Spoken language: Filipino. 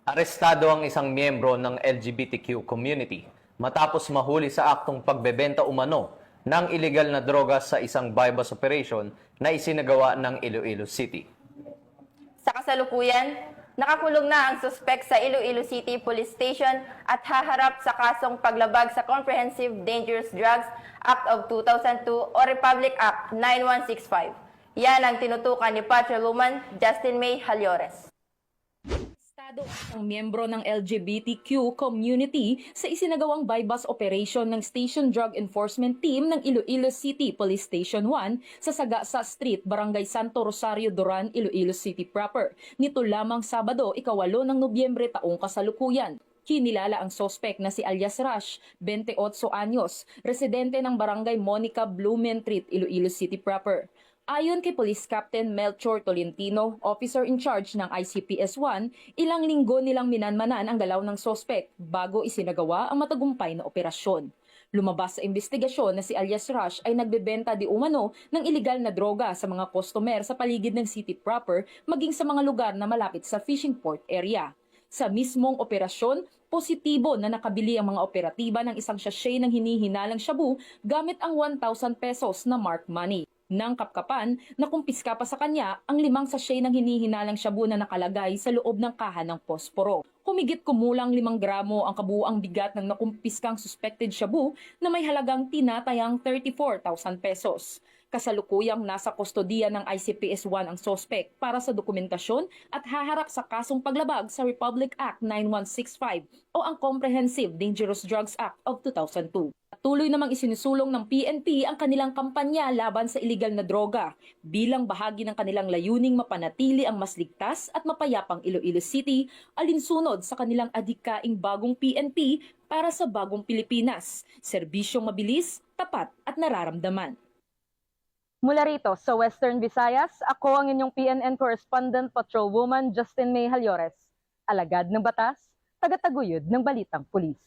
Arestado ang isang miyembro ng LGBTQ community matapos mahuli sa aktong pagbebenta umano ng iligal na droga sa isang bypass operation na isinagawa ng Iloilo City. Sa kasalukuyan, nakakulong na ang suspek sa Iloilo City Police Station at haharap sa kasong paglabag sa Comprehensive Dangerous Drugs Act of 2002 o Republic Act 9165. Yan ang tinutukan ni Patrolwoman Justin May Halyores. Ang miyembro ng LGBTQ community sa isinagawang bypass operation ng Station Drug Enforcement Team ng Iloilo City Police Station 1 sa Sagasa Street, Barangay Santo Rosario, Duran, Iloilo City proper. Nito lamang Sabado, 8 ng Nobyembre taong kasalukuyan. Kinilala ang sospek na si alias Rush, 28 anyos, residente ng Barangay Monica Blumentritt, Iloilo City proper. Ayon kay Police Captain Melchor Tolentino, officer in charge ng ICPS-1, ilang linggo nilang minanmanan ang galaw ng sospek bago isinagawa ang matagumpay na operasyon. Lumabas sa investigasyon na si alias Rush ay nagbebenta di umano ng iligal na droga sa mga customer sa paligid ng city proper maging sa mga lugar na malapit sa fishing port area. Sa mismong operasyon, positibo na nakabili ang mga operatiba ng isang sachet ng hinihinalang shabu gamit ang 1,000 pesos na marked money. Nang kapkapan, nakumpiska pa sa kanya ang 5 sachet ng hinihinalang shabu na nakalagay sa loob ng kaha ng posporo. Humigit kumulang 5 gramo ang kabuuang bigat ng nakumpiskang suspected shabu na may halagang tinatayang 34,000 pesos. Kasalukuyang nasa kustodiya ng ICPS-1 ang sospek para sa dokumentasyon at haharap sa kasong paglabag sa Republic Act 9165 o ang Comprehensive Dangerous Drugs Act of 2002. Patuloy namang isinusulong ng PNP ang kanilang kampanya laban sa iligal na droga bilang bahagi ng kanilang layuning mapanatili ang mas ligtas at mapayapang Iloilo City alinsunod sa kanilang adhikaing bagong PNP para sa bagong Pilipinas. Serbisyong mabilis, tapat at nararamdaman. Mula rito sa Western Visayas, ako ang inyong PNN correspondent Patrolwoman Justin May Halyores. Alagad ng batas, tagataguyod ng balitang pulis.